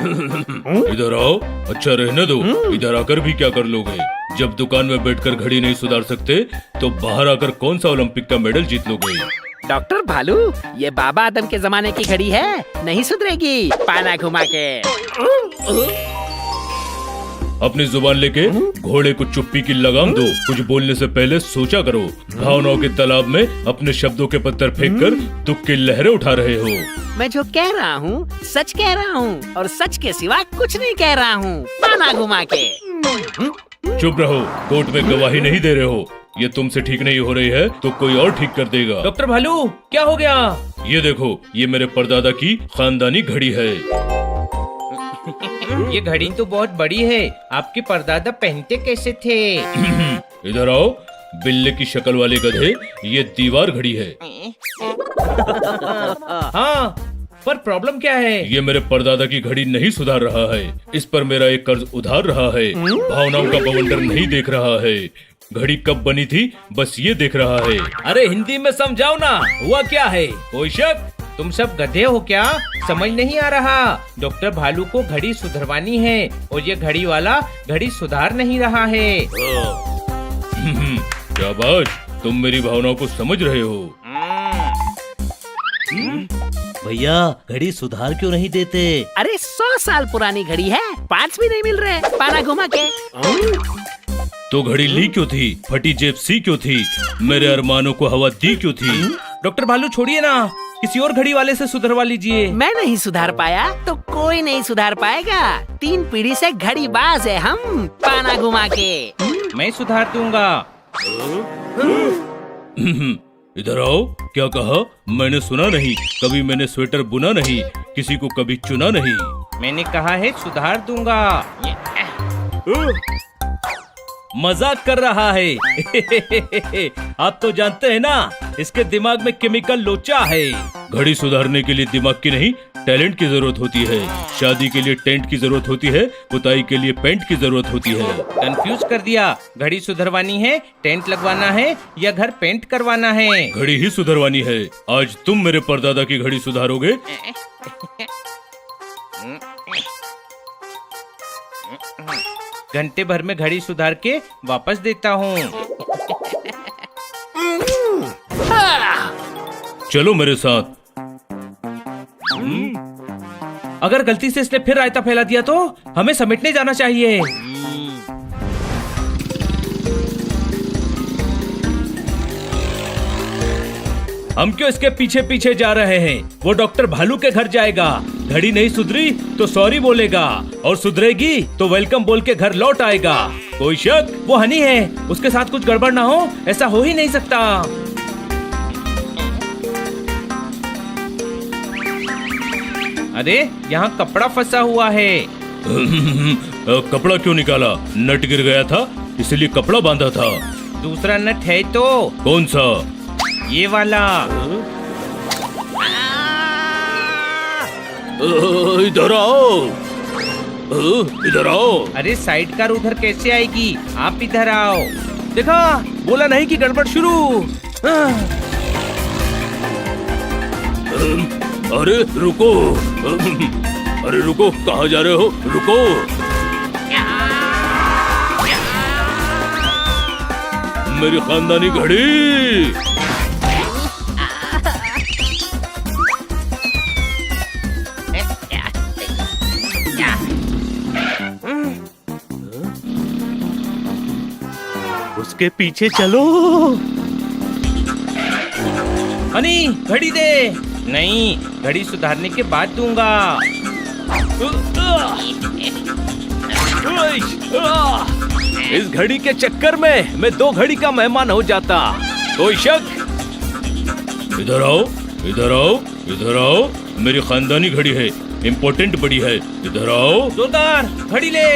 इधर आओ। अच्छा रहने दो, इधर आकर भी क्या कर लोगे? जब दुकान में बैठकर घड़ी नहीं सुधार सकते तो बाहर आकर कौन सा ओलंपिक का मेडल जीत लोगे? डॉक्टर भालू, ये बाबा आदम के जमाने की घड़ी है, नहीं सुधरेगी पाना घुमा के। अपनी जुबान लेके घोड़े को चुप्पी की लगाम दो। कुछ बोलने से पहले सोचा करो। भावनाओं के तालाब में अपने शब्दों के पत्थर फेंककर दुख की लहरें उठा रहे हो। मैं जो कह रहा हूँ सच कह रहा हूँ, और सच के सिवा कुछ नहीं कह रहा हूँ, पाना घुमा के। चुप रहो, कोर्ट में गवाही नहीं दे रहे हो। ये तुमसे ठीक नहीं हो रही है तो कोई और ठीक कर देगा। डॉक्टर भालू, क्या हो गया? ये देखो, ये मेरे परदादा की खानदानी घड़ी है। ये घड़ी तो बहुत बड़ी है, आपके परदादा पहनते कैसे थे? इधर आओ। बिल्ले की शक्ल वाले गधे, ये दीवार घड़ी है। हाँ, पर प्रॉब्लम क्या है? ये मेरे परदादा की घड़ी नहीं सुधार रहा है। इस पर मेरा एक कर्ज उधार रहा है। भावनाओं का बवंडर नहीं देख रहा है। घड़ी कब बनी थी बस ये देख रहा है। अरे हिंदी में समझाओ ना, हुआ क्या है? कोई शक? तुम सब गधे हो क्या? समझ नहीं आ रहा। डॉक्टर भालू को घड़ी सुधरवानी है और ये घड़ी वाला घड़ी सुधार नहीं रहा है। शाबाश, तुम मेरी भावनाओं को समझ रहे हो। भैया, घड़ी सुधार क्यों नहीं देते? अरे 100 साल पुरानी घड़ी है, 5 भी नहीं मिल रहे पाना घुमा के। तो घड़ी ली क्यों थी? फटी जेब सी क्यों थी? मेरे अरमानों को हवा दी क्यों थी? डॉक्टर भालू छोड़िए ना, किसी और घड़ी वाले से सुधरवा लीजिए। मैं नहीं सुधार पाया तो कोई नहीं सुधार पाएगा। 3 पीढ़ी से घड़ी बाज है हम, पाना घुमा के। मैं सुधार दूंगा। इधर आओ। क्या कहा? मैंने सुना नहीं। कभी मैंने स्वेटर बुना नहीं, किसी को कभी चुना नहीं। मैंने कहा है सुधार दूंगा। मजाक कर रहा है। आप तो जानते हैं ना, इसके दिमाग में केमिकल लोचा है। घड़ी सुधारने के लिए दिमाग की नहीं, टैलेंट की जरूरत होती है। शादी के लिए टेंट की जरूरत होती है, पुताई के लिए पेंट की जरूरत होती है। कंफ्यूज कर दिया। घड़ी सुधरवानी है, टेंट लगवाना है या घर पेंट करवाना है? घड़ी ही सुधरवानी है। आज तुम मेरे परदादा की घड़ी सुधारोगे। घंटे भर में घड़ी सुधार के वापस देता हूँ। चलो मेरे साथ। अगर गलती से इसने फिर रायता फैला दिया तो हमें समेटने जाना चाहिए। हम क्यों इसके पीछे पीछे जा रहे हैं? वो डॉक्टर भालू के घर जाएगा। घड़ी नहीं सुधरी तो सॉरी बोलेगा, और सुधरेगी तो वेलकम बोल के घर लौट आएगा। कोई शक? वो हनी है, उसके साथ कुछ गड़बड़ ना हो, ऐसा हो ही नहीं सकता। अरे यहाँ कपड़ा फंसा हुआ है। कपड़ा क्यों निकाला? नट गिर गया था इसलिए कपड़ा बांधा था। दूसरा नट है तो? कौन सा? ये वाला। इधर आओ। इधर आओ। अरे साइड कार उधर कैसे आएगी? आप इधर आओ। देखा, बोला नहीं कि गड़बड़ शुरू। अरे रुको। अरे रुको, कहाँ जा रहे हो? रुको। मेरी खानदानी घड़ी। उसके पीछे चलो। हनी, घड़ी दे। नहीं, घड़ी सुधारने के बाद दूंगा। इस घड़ी के चक्कर में मैं 2 घड़ी का मेहमान हो जाता। कोई शक? इधर आओ। इधर आओ। इधर आओ। मेरी खानदानी घड़ी है, इम्पोर्टेंट बड़ी है। इधर आओ। जोरदार घड़ी ले।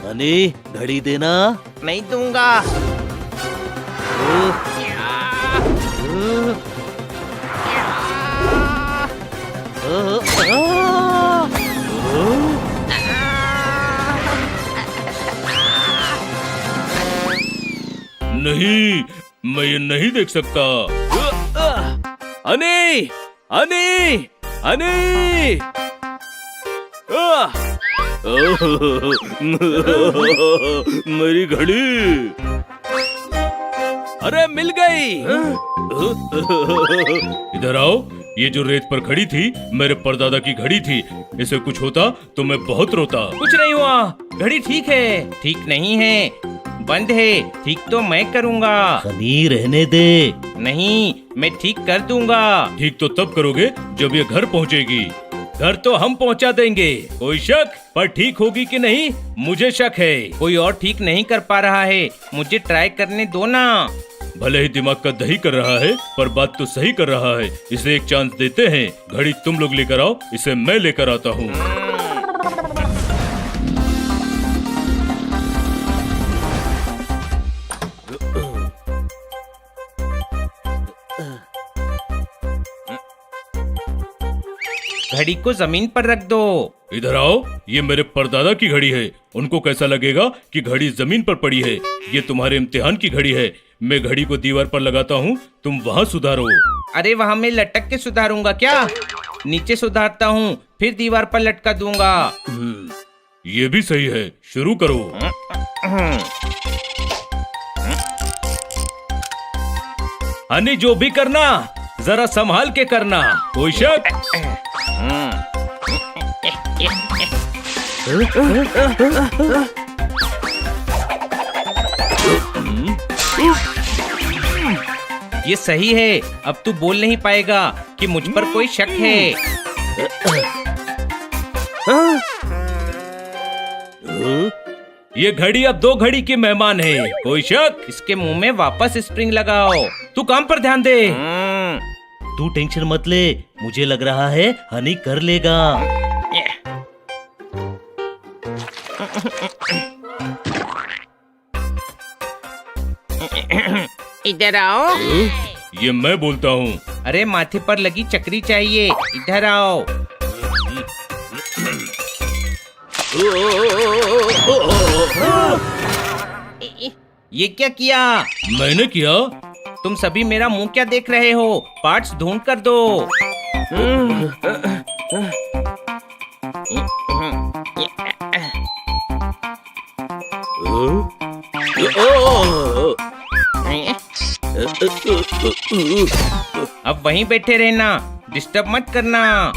हनी, घड़ी देना। नहीं दूंगा। नहीं, मैं ये नहीं देख सकता। हनी, हनी, हनी! मेरी घड़ी! अरे मिल गई! इधर आओ। ये जो रेत पर खड़ी थी मेरे परदादा की घड़ी थी। इसे कुछ होता तो मैं बहुत रोता। कुछ नहीं हुआ, घड़ी ठीक है। ठीक नहीं है, बंद है। ठीक तो मैं करूँगा। हनी रहने दे। नहीं, मैं ठीक कर दूंगा। ठीक तो तब करोगे जब ये घर पहुंचेगी। घर तो हम पहुंचा देंगे। कोई शक? पर ठीक होगी कि नहीं, मुझे शक है। कोई और ठीक नहीं कर पा रहा है, मुझे ट्राई करने दो ना। भले ही दिमाग का दही कर रहा है पर बात तो सही कर रहा है। इसे एक चांस देते हैं। घड़ी तुम लोग लेकर आओ, इसे मैं लेकर आता हूँ। घड़ी को जमीन पर रख दो। इधर आओ। ये मेरे परदादा की घड़ी है। उनको कैसा लगेगा कि घड़ी जमीन पर पड़ी है। ये तुम्हारे इम्तिहान की घड़ी है। मैं घड़ी को दीवार पर लगाता हूँ, तुम वहाँ सुधारो। अरे वहाँ मैं लटक के सुधारूंगा क्या? नीचे सुधारता हूँ, फिर दीवार पर लटका दूंगा। ये भी सही है, शुरू करो। हनी, जो भी करना जरा संभाल के करना। कोई शक? ये सही है। अब तू बोल नहीं पाएगा कि मुझ पर कोई शक है। ये घड़ी अब 2 घड़ी की मेहमान है। कोई शक? इसके मुंह में वापस स्प्रिंग लगाओ। तू काम पर ध्यान दे। तू टेंशन मत ले, मुझे लग रहा है हनी कर लेगा। इधर आओ। ये मैं बोलता हूँ। अरे माथे पर लगी चक्री चाहिए, इधर आओ। ये क्या किया? मैंने किया? तुम सभी मेरा मुंह क्या देख रहे हो? पार्ट्स ढूंढ कर दो। अब वहीं बैठे रहना, डिस्टर्ब मत करना।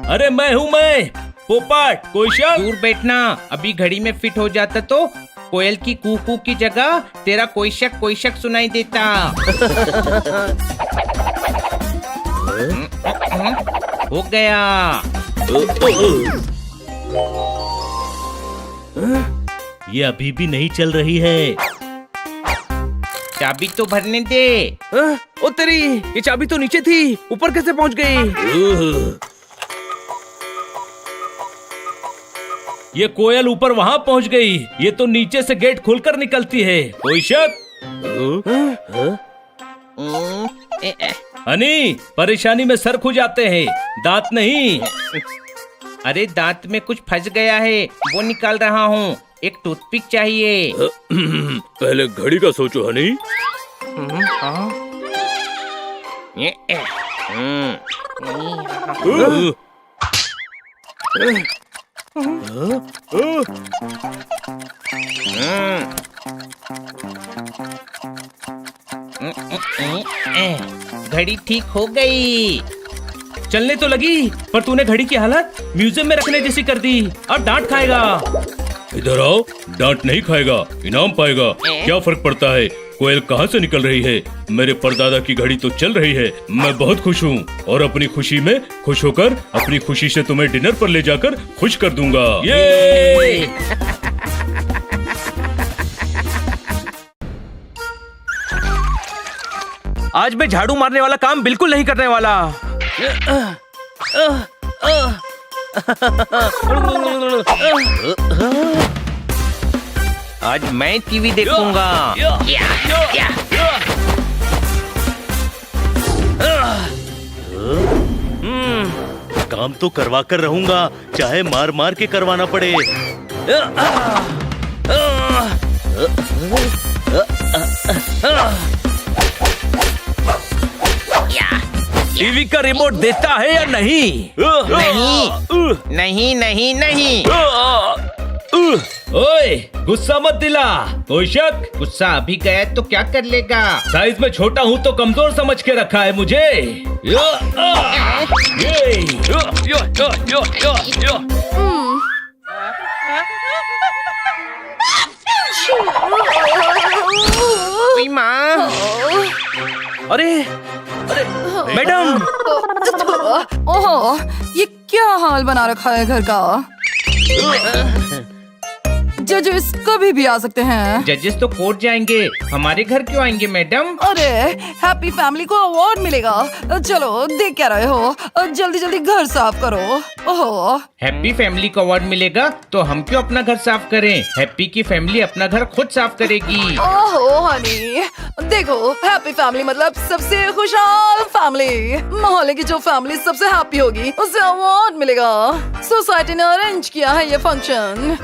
अरे मैं हूँ, मैं पोपट। कोई शक? दूर बैठना। अभी घड़ी में फिट हो जाता तो कोयल की कू की जगह तेरा कोई शक सुनाई देता। हो गया। ये अभी भी नहीं चल रही है। चाबी तो भरने दे। ओ तेरी, ये चाबी तो नीचे थी, ऊपर कैसे पहुंच गई? ये कोयल ऊपर वहाँ पहुँच गई। ये तो नीचे से गेट खोलकर निकलती है। कोई शक? हनी, परेशानी में सर खुज जाते हैं, दांत नहीं। अरे दांत में कुछ फंस गया है, वो निकाल रहा हूँ। एक टूथपिक चाहिए। पहले घड़ी का सोचो हनी। घड़ी ठीक हो गई। चलने तो लगी, पर तूने घड़ी की हालत म्यूजियम में रखने जैसी कर दी। अब डांट खाएगा। इधर आओ। डांट नहीं खाएगा, इनाम पाएगा। क्या फर्क पड़ता है कोयल कहाँ से निकल रही है? मेरे परदादा की घड़ी तो चल रही है। मैं बहुत खुश हूँ और अपनी खुशी में खुश होकर अपनी खुशी से तुम्हें डिनर पर ले जाकर खुश कर दूंगा। ये आज मैं झाड़ू मारने वाला काम बिल्कुल नहीं करने वाला। आज मैं टीवी देखूंगा। काम तो करवा कर रहूंगा, चाहे मार मार के करवाना पड़े। टीवी का रिमोट देता है या नहीं? नहीं नहीं नहीं। ओए, गुस्सा मत दिला। कोई शक? गुस्सा अभी गया तो क्या कर लेगा? साइज में छोटा हूँ तो कमजोर समझ के रखा है मुझे। माँ, अरे मैडम, ओहो, ये क्या हाल बना रखा है घर का? जजेस कभी भी आ सकते हैं। जजेस तो कोर्ट जाएंगे, हमारे घर क्यों आएंगे मैडम? अरे हैप्पी फैमिली को अवार्ड मिलेगा। चलो देख क्या रहे हो, जल्दी जल्दी घर साफ करो। ओहो, हैप्पी फैमिली को अवार्ड मिलेगा तो हम क्यों अपना घर साफ करें? हैप्पी की फैमिली अपना घर खुद साफ करेगी। ओहो हनी, देखो हैप्पी फैमिली मतलब सबसे खुशहाल फैमिली। मोहल्ले की जो फैमिली सबसे हैप्पी होगी उसे अवार्ड मिलेगा। सोसाइटी ने अरेंज किया है ये फंक्शन।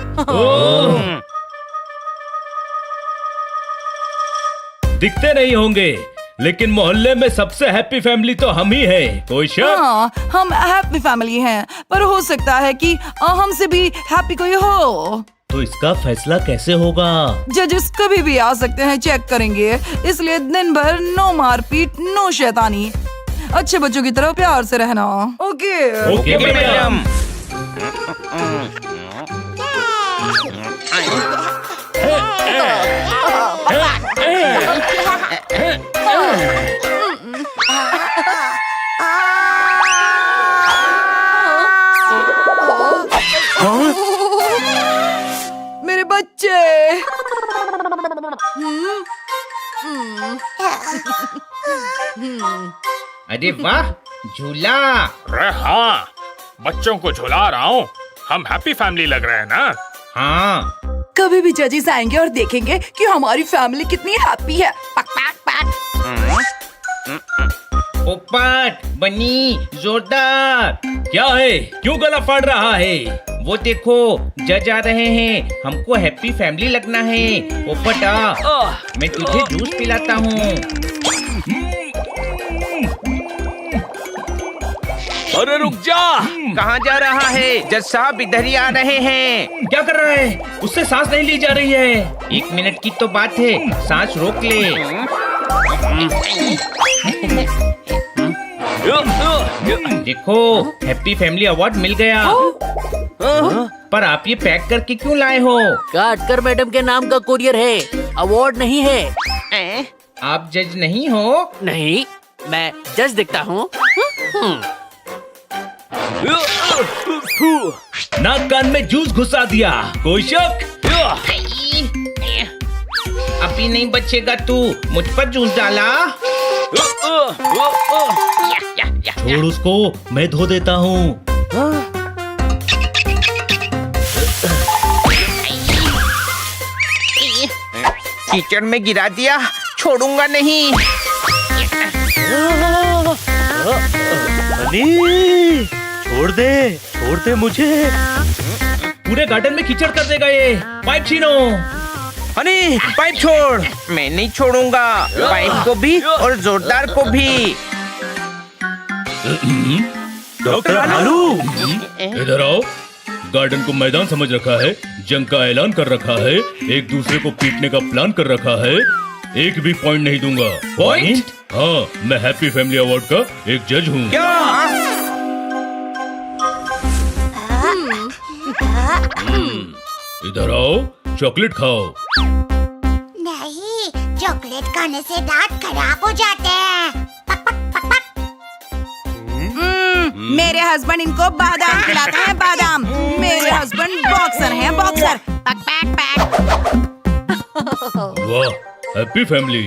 दिखते नहीं होंगे, लेकिन मोहल्ले में सबसे हैप्पी फैमिली तो हम ही हैं। कोई शक? हाँ, हम हैप्पी फैमिली हैं, पर हो सकता है कि हमसे भी हैप्पी कोई हो। तो इसका फैसला कैसे होगा? जजेस कभी भी आ सकते हैं, चेक करेंगे। इसलिए दिन भर नो मारपीट, नो शैतानी। अच्छे बच्चों की तरह प्यार से रहना। Okay okay madam. मेरे बच्चे। अरे वाह, झूला। अरे हाँ, बच्चों को झुला रहा हूँ। हम हैप्पी फैमिली लग रहे हैं ना? हाँ, कभी भी जजेस आएंगे और देखेंगे कि हमारी फैमिली कितनी हैप्पी है। पक पक पक। पोपट, बनी, जोरदार। क्या है? क्यों गला फाड़ रहा है? वो देखो, जज आ रहे हैं। हमको हैप्पी फैमिली लगना है। पोपट आ, मैं तुझे जूस पिलाता हूँ। अरे रुक जा। कहाँ जा रहा है? जज साहब इधर ही आ रहे हैं। क्या कर रहा है? उससे सांस नहीं ली जा रही है। 1 मिनट की तो बात है, सांस रोक ले। देखो, हैप्पी फैमिली अवार्ड मिल गया। पर आप ये पैक करके क्यों लाए हो? काटकर मैडम के नाम का कुरियर है, अवार्ड नहीं है। आप जज नहीं हो? नहीं, मैं जज दिखता हूँ। नाक कान में जूस घुसा दिया। कोई शक? अभी नहीं बचेगा तू। मुझ पर जूस डाला। छोड़ उसको, मैं धो देता हूँ। कीचड़ में गिरा दिया, छोड़ूंगा नहीं। हनी, छोड़ दे मुझे। पूरे गार्डन में कीचड़ कर देगा ये। पाइप छीनो। हनी, पाइप छोड़। मैं नहीं छोड़ूंगा, पाइप को भी और जोरदार को भी। डॉक्टर भालू, इधर आओ। गार्डन को मैदान समझ रखा है, जंग का ऐलान कर रखा है, एक दूसरे को पीटने का प्लान कर रखा है। एक भी पॉइंट नहीं दूंगा। पॉइंट? हाँ, मैं हैप्पी फैमिली अवार्ड का एक जज हूँ। क्या? इधर आओ, चॉकलेट खाओ। नहीं, चॉकलेट खाने से दांत खराब हो जाते हैं। पक पक पक पक। मेरे हस्बैंड इनको बादाम खिलाते हैं, बादाम। मेरे हस्बैंड बॉक्सर हैं, बॉक्सर। पक पक पक। वाह, हैप्पी फैमिली।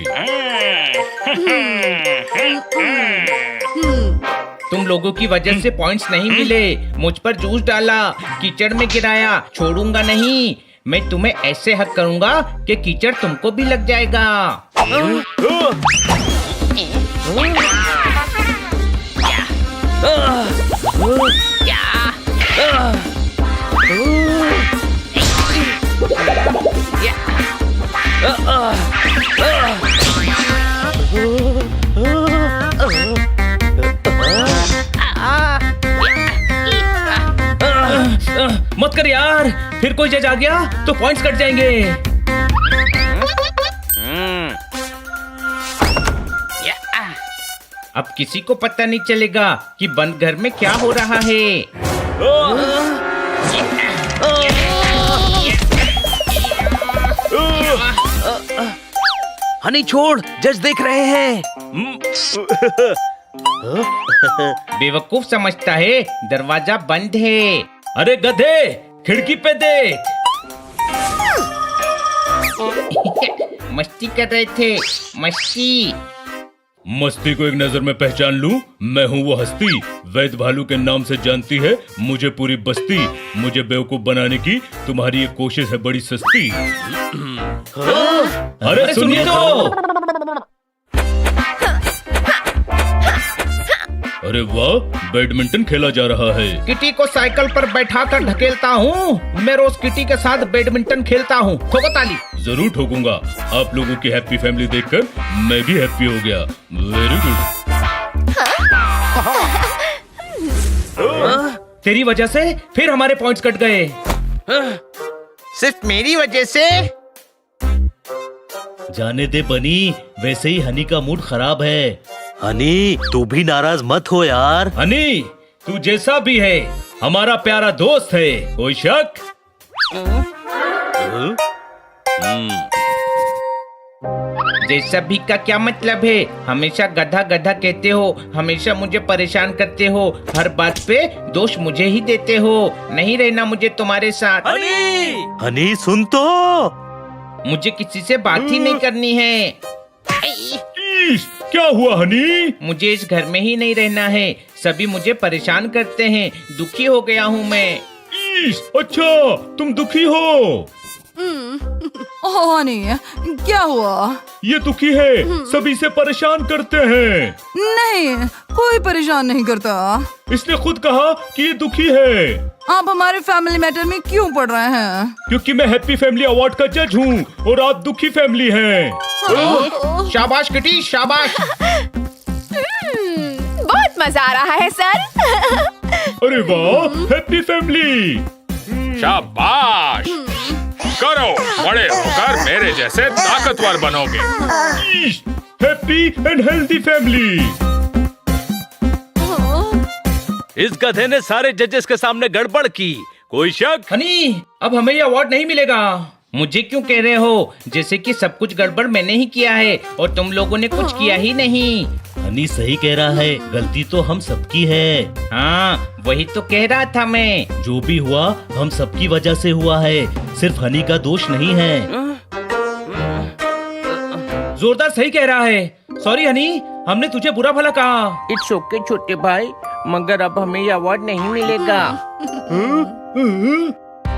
तुम लोगों की वजह से पॉइंट्स नहीं मिले। मुझ पर जूस डाला, कीचड़ में गिराया, छोड़ूंगा नहीं। मैं तुम्हें ऐसे हक करूंगा कि कीचड़ तुमको भी लग जाएगा। मत कर यार, फिर कोई जज आ गया तो पॉइंट्स कट जाएंगे। अब किसी को पता नहीं चलेगा कि बंद घर में क्या हो रहा है। हनी छोड़, जज देख रहे हैं। बेवकूफ समझता है दरवाजा बंद है। अरे गधे, खिड़की पे देख। मस्ती कर रहे थे, मस्ती। मस्ती को एक नजर में पहचान लूं, मैं हूँ वो हस्ती। वैद भालू के नाम से जानती है मुझे पूरी बस्ती। मुझे बेवकूफ बनाने की तुम्हारी ये कोशिश है बड़ी सस्ती। अरे सुनिए तो। अरे वाह, बैडमिंटन खेला जा रहा है। किटी को साइकिल पर बैठा कर ढकेलता हूँ। मैं रोज किटी के साथ बैडमिंटन खेलता हूँ। ठोको ताली। जरूर ठोकूंगा। आप लोगों की हैप्पी फैमिली देखकर मैं भी हैप्पी हो गया। Very good. तेरी वजह से फिर हमारे पॉइंट्स कट गए। सिर्फ मेरी वजह से? जाने दे बनी, वैसे ही हनी का मूड खराब है। हनी, तू भी नाराज मत हो यार। हनी, तू जैसा भी है हमारा प्यारा दोस्त है, कोई शक? जैसा भी का क्या मतलब है? हमेशा गधा गधा कहते हो, हमेशा मुझे परेशान करते हो, हर बात पे दोष मुझे ही देते हो। नहीं रहना मुझे तुम्हारे साथ। हनी सुन तो। मुझे किसी से बात ही नहीं करनी है। क्या हुआ हनी? मुझे इस घर में ही नहीं रहना है। सभी मुझे परेशान करते हैं। दुखी हो गया हूँ मैं। अच्छा, तुम दुखी हो? हनी, क्या हुआ? ये दुखी है, सभी से परेशान करते हैं। नहीं, कोई परेशान नहीं करता। इसने खुद कहा कि ये दुखी है। आप हमारे फैमिली मैटर में क्यों पड़ रहे हैं? क्योंकि मैं हैप्पी फैमिली अवार्ड का जज हूँ और आप दुखी फैमिली हैं। शाबाश किटी, शाबाश। बहुत मजा आ रहा है सर। अरे वाह, हैप्पी फैमिली। शाबाश। करो, बड़े होकर मेरे जैसे ताकतवर बनोगे। Happy and healthy family. इस गधे ने सारे जजेस के सामने गड़बड़ की, कोई शक? हनी, अब हमें ये अवार्ड नहीं मिलेगा। मुझे क्यों कह रहे हो? जैसे कि सब कुछ गड़बड़ मैंने ही किया है और तुम लोगों ने कुछ किया ही नहीं। हनी सही कह रहा है, गलती तो हम सबकी है। हाँ, वही तो कह रहा था मैं। जो भी हुआ हम सबकी वजह से हुआ है, सिर्फ हनी का दोष नहीं है। जोरदार सही कह रहा है। सॉरी हनी, हमने तुझे बुरा भला कहा। इट्स ओके छोटे भाई, मगर अब हमें ये अवार्ड नहीं मिलेगा।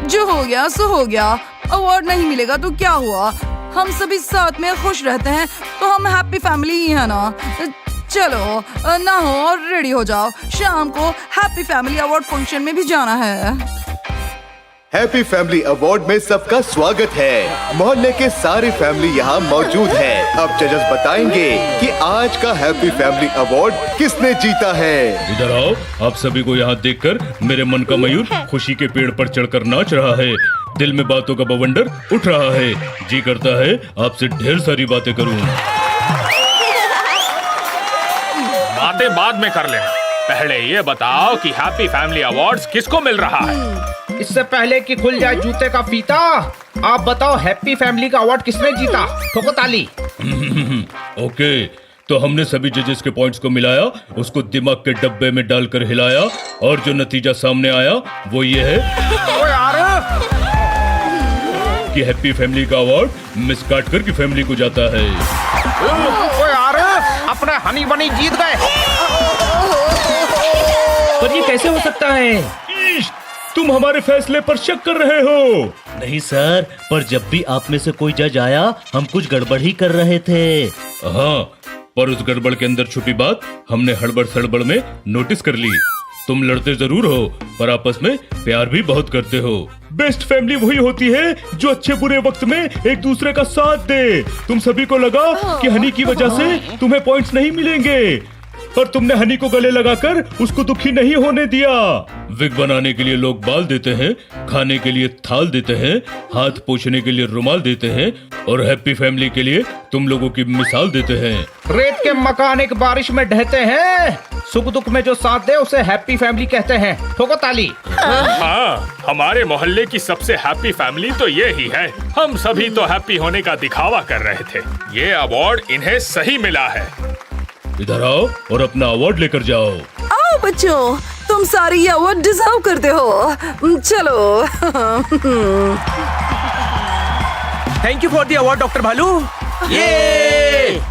जो हो गया सो हो गया। अवार्ड नहीं मिलेगा तो क्या हुआ? हम सभी साथ में खुश रहते हैं तो हम हैप्पी फैमिली ही है ना। चलो नहाओ और रेडी हो जाओ, शाम को हैप्पी फैमिली अवार्ड फंक्शन में भी जाना है। हैप्पी फैमिली अवार्ड में सबका स्वागत है। मोहल्ले के सारी फैमिली यहाँ मौजूद है। अब जजेस बताएंगे कि आज का हैप्पी फैमिली अवार्ड किसने जीता है। इधर आओ, आप सभी को यहाँ देखकर मेरे मन का मयूर खुशी के पेड़ पर चढ़कर नाच रहा है। दिल में बातों का बवंडर उठ रहा है। जी करता है आपसे ढेर सारी बातें करूँ। बातें बाद में कर लेना, पहले ये बताओ कि हैप्पी फैमिली अवार्ड्स किसको मिल रहा है? इससे पहले कि खुल जाए जूते का फीता, आप बताओ हैप्पी फैमिली का अवार्ड किसने जीता? ठोको ताली। ओके, तो हमने सभी जजेस के पॉइंट्स को मिलाया, उसको दिमाग के डब्बे में डालकर हिलाया और जो नतीजा सामने आया वो ये है कि हैप्पी फैमिली का अवार्ड मिस काटकर की फैमिली को जाता है। ओए यार, अपने हनी बनी जीत गए। पर ये कैसे हो सकता है? तुम हमारे फैसले पर शक कर रहे हो। नहीं सर, पर जब भी आप में से कोई जज आया हम कुछ गड़बड़ ही कर रहे थे। हाँ, पर उस गड़बड़ के अंदर छुपी बात हमने हड़बड़ सड़बड़ में नोटिस कर ली। तुम लड़ते जरूर हो पर आपस में प्यार भी बहुत करते हो। बेस्ट फैमिली वही होती है जो अच्छे बुरे वक्त में एक दूसरे का साथ दे। तुम सभी को लगा कि हनी की वजह से तुम्हें पॉइंट्स नहीं मिलेंगे, पर तुमने हनी को गले लगाकर उसको दुखी नहीं होने दिया। विग बनाने के लिए लोग बाल देते हैं, खाने के लिए थाल देते हैं, हाथ पोंछने के लिए रुमाल देते हैं, और हैप्पी फैमिली के लिए तुम लोगों की मिसाल देते हैं। रेत के मकान एक बारिश में ढहते हैं, सुख दुख में जो साथ दे उसे हैप्पी फैमिली कहते हैं। ठोको ताली। हाँ, हमारे मोहल्ले की सबसे हैप्पी फैमिली तो ये ही है। हम सभी तो हैप्पी होने का दिखावा कर रहे थे। ये अवार्ड इन्हें सही मिला है। इधर आओ और अपना अवार्ड लेकर जाओ। आओ बच्चों, तुम सारे ये अवार्ड डिजर्व करते हो। चलो। Thank you for the award doctor भालू।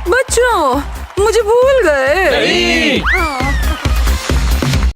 बच्चों, मुझे भूल गए।